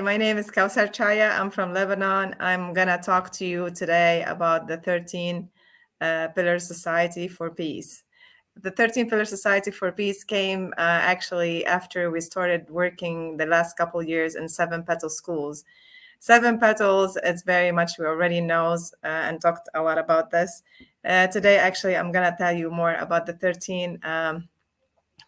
my name is Kawsar Chaya. I'm from Lebanon. I'm gonna talk to you today about the 13 Pillar Society for Peace. The 13 Pillar Society for Peace came actually after we started working the last couple years in 7 Petal schools. 7 Petals is very much we already knows and talked a lot about this. Today, actually, I'm gonna tell you more about the 13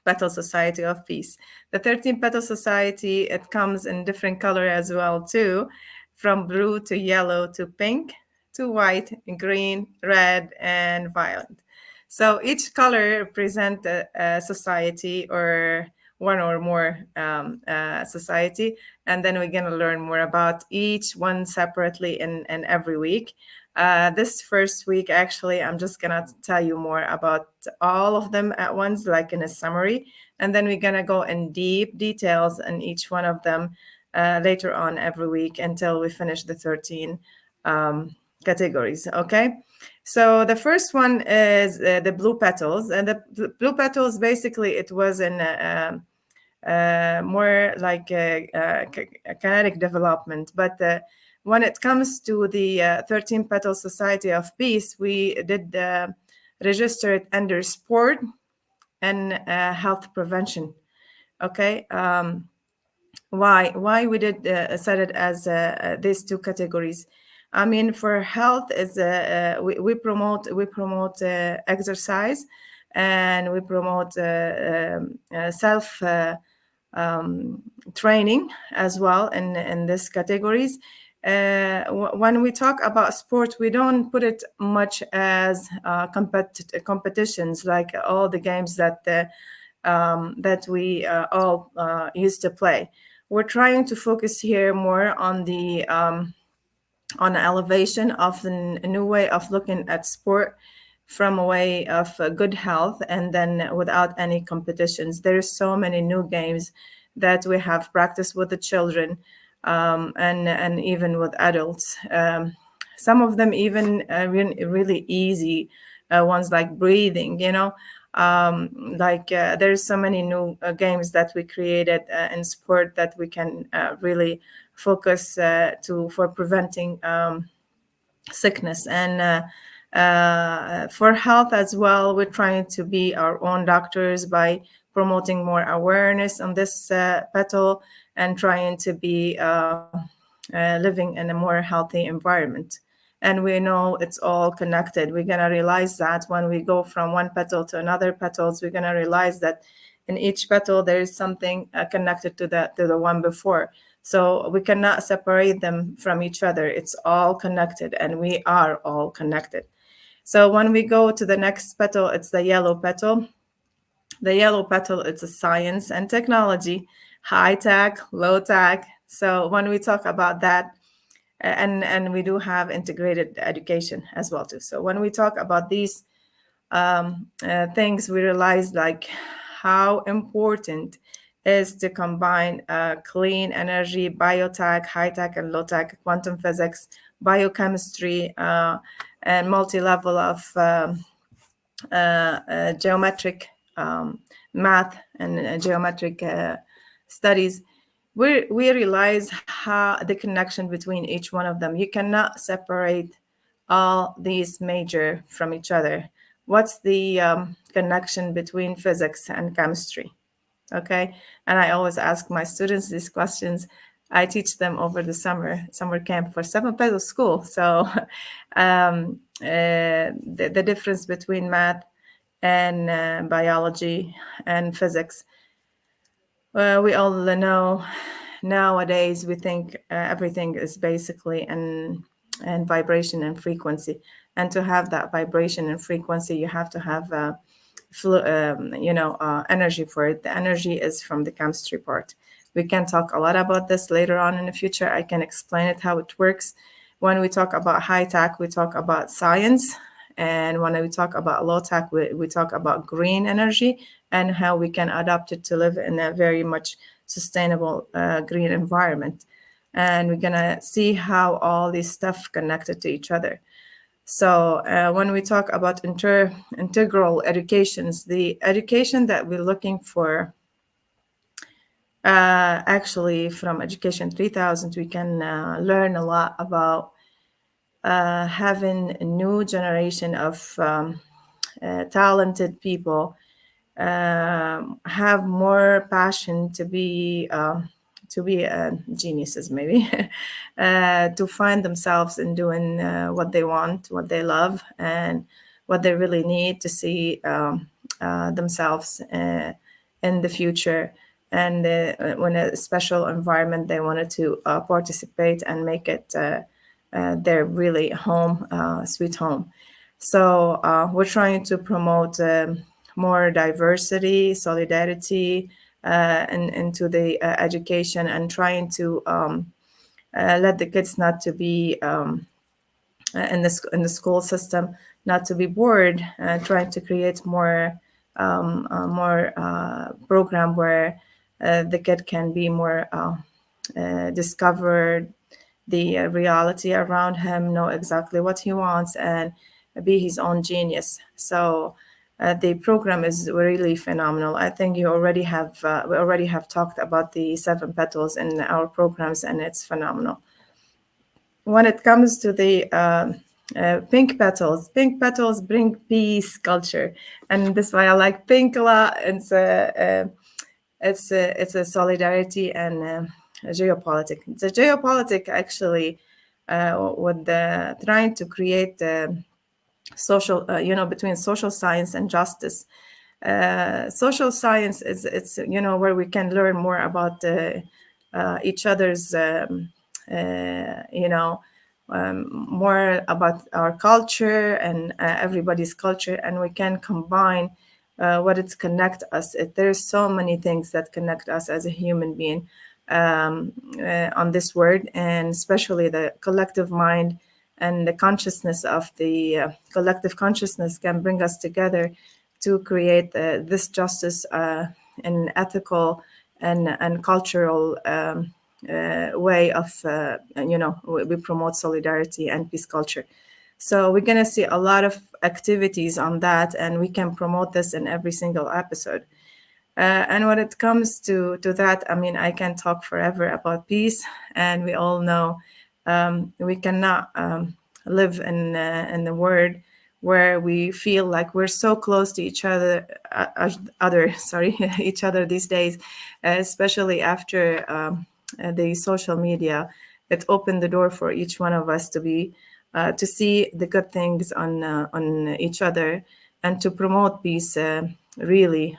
Petal Society of Peace. The 13 Petal Society, it comes in different color as well too, from blue to yellow to pink to white, green, red, and violet. So each color represent a society or one or more society, and then we're going to learn more about each one separately in every week. This first week, actually, I'm just going to tell you more about all of them at once, like in a summary. And then we're going to go in deep details in each one of them later on every week until we finish the 13 categories. Okay. So the first one is the blue petals. And the blue petals, basically, it was in more like a kinetic development. But when it comes to the 13 Petal Society of Peace, we did register it under sport and health prevention. Okay. Why we did set it as these two categories? I mean, for health is we promote exercise, and we promote self training as well in these categories. When we talk about sport, we don't put it much as competitions, like all the games that that we all used to play. We're trying to focus here more on the elevation of a new way of looking at sport from a way of good health, and then without any competitions. There's so many new games that we have practiced with the children, and even with adults. Some of them even really easy ones, like breathing. There's so many new games that we created in sport that we can really focus for preventing sickness. And for health as well, we're trying to be our own doctors by promoting more awareness on this petal, and trying to be living in a more healthy environment. And we know it's all connected. We're going to realize that when we go from one petal to another petals, we're going to realize that in each petal there is something connected to the one before. So we cannot separate them from each other. It's all connected, and we are all connected. So when we go to the next petal, it's the yellow petal. The yellow petal, it's a science and technology, high tech, low tech. So when we talk about that, and we do have integrated education as well too. So when we talk about these things, we realize like how important is to combine clean energy, biotech, high tech and low tech, quantum physics, biochemistry, and multi-level of geometric math and geometric studies. We realize how the connection between each one of them. You cannot separate all these major from each other. What's the connection between physics and chemistry? Okay, and I always ask my students these questions. I teach them over the summer camp for 7 Petal School. So the difference between math and biology and physics. We all know nowadays we think everything is basically in vibration and frequency. And to have that vibration and frequency, you have to have energy for it. The energy is from the chemistry part. We can talk a lot about this later on in the future. I can explain it how it works. When we talk about high tech, we talk about science. And when we talk about low tech, we talk about green energy and how we can adapt it to live in a very much sustainable green environment. And we're going to see how all this stuff connected to each other. So when we talk about integral educations, the education that we're looking for Actually, from Education 3000, we can learn a lot about having a new generation of talented people have more passion to be geniuses, maybe to find themselves in doing what they want, what they love, and what they really need to see themselves in the future. And when a special environment they wanted to participate and make it their really home, sweet home. So we're trying to promote more diversity, solidarity into the education, and trying to let the kids not to be in the school system, not to be bored, trying to create more program where the kid can be more discovered the reality around him, know exactly what he wants, and be his own genius. So the program is really phenomenal. I think we already have talked about the seven petals in our programs, and it's phenomenal. When it comes to the pink petals bring peace culture, and that's why I like pink a lot. It's a solidarity and a geopolitic. The geopolitic actually with trying to create social, between social science and justice. Social science is it's where we can learn more about each other's more about our culture and everybody's culture, and we can combine what it's connect us. There's so many things that connect us as a human being on this world, and especially the collective mind and the consciousness of the collective consciousness can bring us together to create this justice and ethical and cultural way of we promote solidarity and peace culture. So we're going to see a lot of activities on that, and we can promote this in every single episode. And when it comes to that, I mean, I can talk forever about peace, and we all know we cannot live in the world where we feel like we're so close to each other, sorry, each other these days, especially after the social media. It opened the door for each one of us to see the good things on each other, and to promote peace really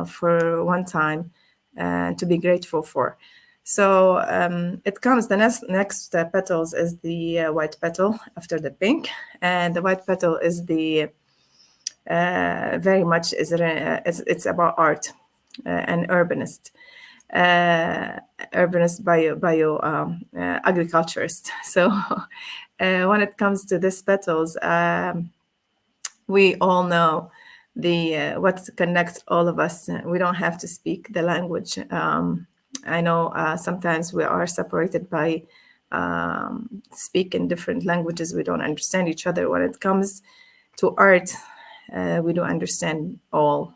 for one time, and to be grateful for. So it comes, the next petals is the white petal after the pink, and the white petal is the very much it's about art and urbanist bio agriculturist. So when it comes to these petals, we all know the what connects all of us. We don't have to speak the language. I know sometimes we are separated by speaking different languages. We don't understand each other. When it comes to art, we do understand all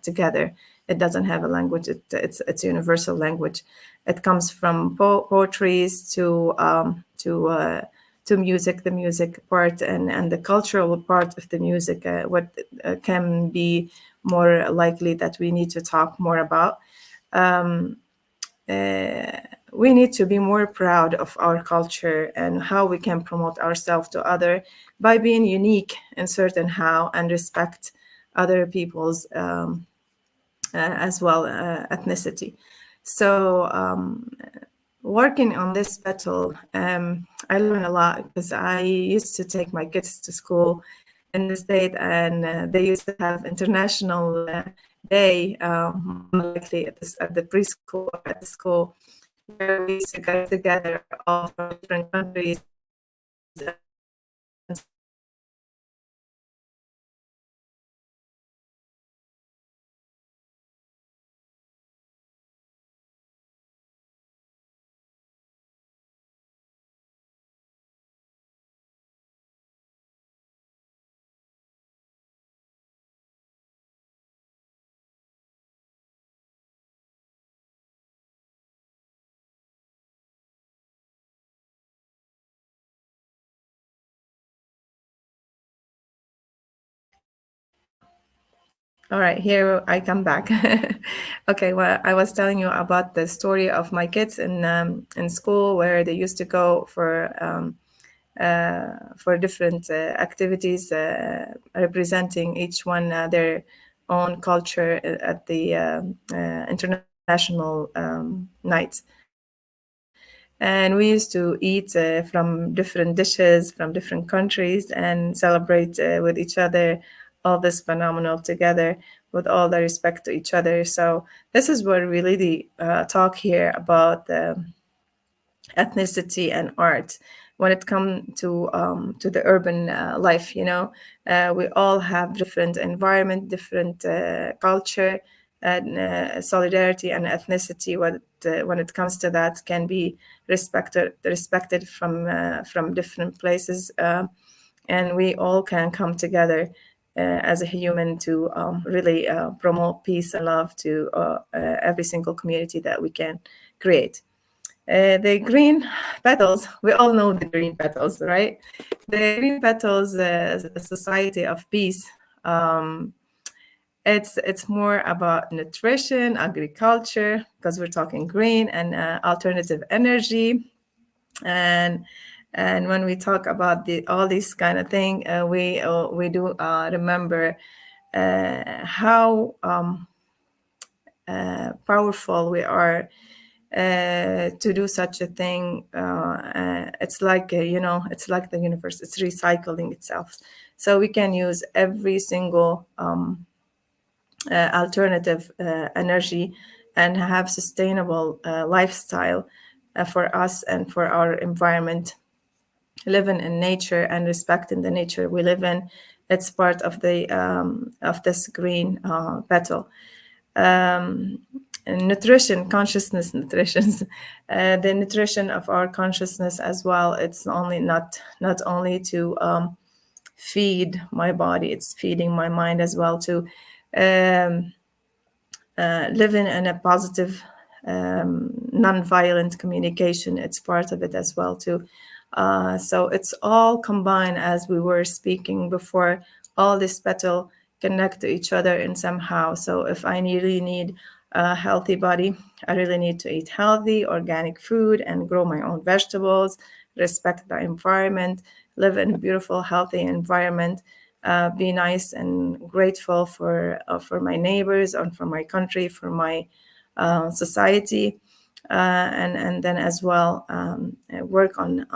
together. It doesn't have a language. It's a universal language. It comes from poetries to music, the music part, and the cultural part of the music. What can be more likely that we need to talk more about. We need to be more proud of our culture and how we can promote ourselves to other by being unique in certain how, and respect other people's as well ethnicity. So working on this petal, I learned a lot, because I used to take my kids to school in the state, and they used to have international day, likely at the preschool or at the school, where we used to get together all from different countries. All right, here I come back. Okay, well, I was telling you about the story of my kids in school where they used to go for different activities, representing each one their own culture at the international nights. And we used to eat from different dishes from different countries and celebrate with each other all this phenomenal together with all the respect to each other. So this is where really the talk here about ethnicity and art when it comes to the urban life. We all have different environment, different culture, and solidarity and ethnicity. When it comes to that, can be respected from different places, and we all can come together as a human to really promote peace and love to every single community that we can create. The green petals, we all know the green petals, right? The green petals, a society of peace. Um, it's more about nutrition, agriculture, because we're talking green and alternative energy, and when we talk about all these kind of thing, we do remember how powerful we are to do such a thing. It's like it's like the universe. It's recycling itself, so we can use every single alternative energy and have sustainable lifestyle for us and for our environment. Living in nature and respecting the nature we live in, it's part of this green petal. And nutrition, consciousness, nutrition, the nutrition of our consciousness as well. It's only not only to feed my body, it's feeding my mind as well to um, living in a positive, non-violent communication. It's part of it as well too. So it's all combined, as we were speaking before. All this petal connect to each other in somehow. So if I really need a healthy body, I really need to eat healthy, organic food and grow my own vegetables, respect the environment, live in a beautiful, healthy environment, be nice and grateful for my neighbors and for my country, for my society, and then as well work on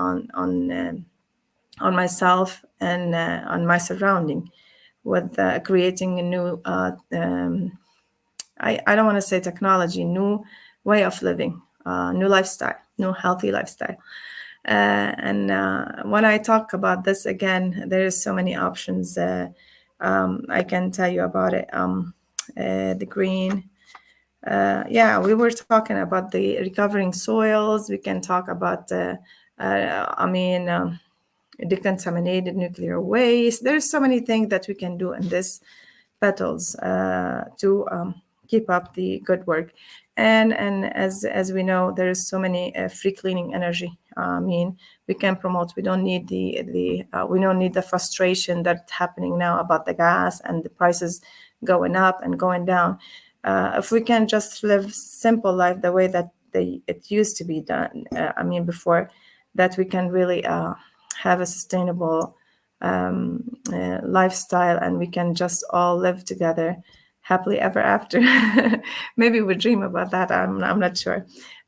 myself and on my surrounding with creating a new I don't want to say technology, new way of living, new lifestyle, new healthy lifestyle. And when I talk about this again, there is so many options. I can tell you about it. The green. Yeah, we were talking about the recovering soils. We can talk about, decontaminated nuclear waste. There's so many things that we can do in this petals to keep up the good work. And as we know, there's so many free cleaning energy. We can promote. We don't need we don't need the frustration that's happening now about the gas and the prices going up and going down. If we can just live simple life the way that it used to be done, before, that we can really have a sustainable lifestyle, and we can just all live together happily ever after. Maybe we dream about that. I'm not sure.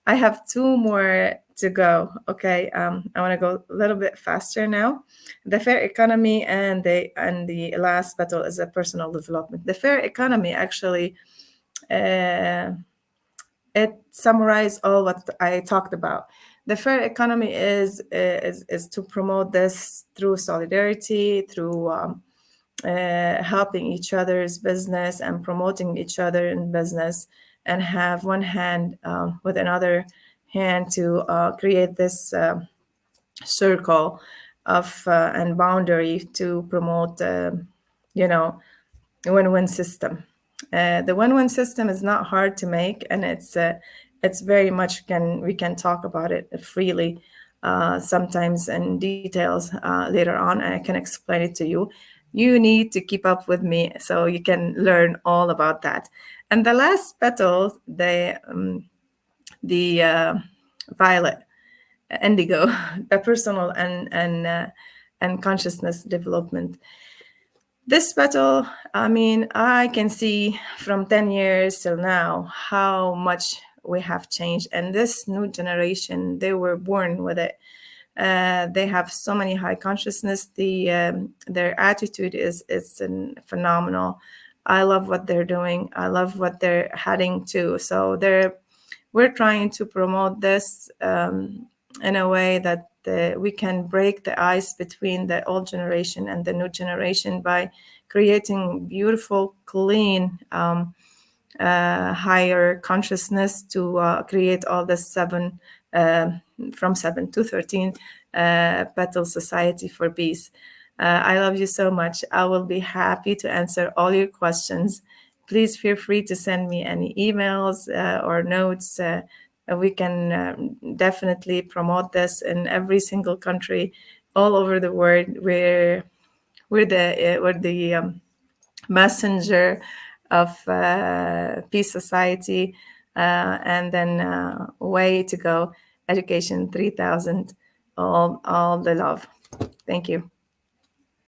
I have two more to go. Okay, I want to go a little bit faster now. The fair economy and the last battle is a personal development. The fair economy actually it summarized all what I talked about. The fair economy is to promote this through solidarity, through helping each other's business and promoting each other in business, and have one hand with another hand to create this circle of and boundary to promote, a win-win system. The win-win system is not hard to make, and it's very much we can talk about it freely, sometimes in details later on, and I can explain it to you. you need to keep up with me so you can learn all about that. And the last petal, the violet, indigo, the personal and consciousness development. This petal, I mean, I can see from 10 years till now how much we have changed. And this new generation, they were born with it. They have so many high consciousness. Their attitude is phenomenal. I love what they're doing. I love what they're heading to. So we're trying to promote this in a way that we can break the ice between the old generation and the new generation by creating beautiful, clean, higher consciousness to create all the from 7 to 13 petal society for peace. I love you so much. I will be happy to answer all your questions. Please feel free to send me any emails or notes. We can definitely promote this in every single country all over the world. We're the messenger of peace society, and then way to go. Education 3000, all the love. Thank you.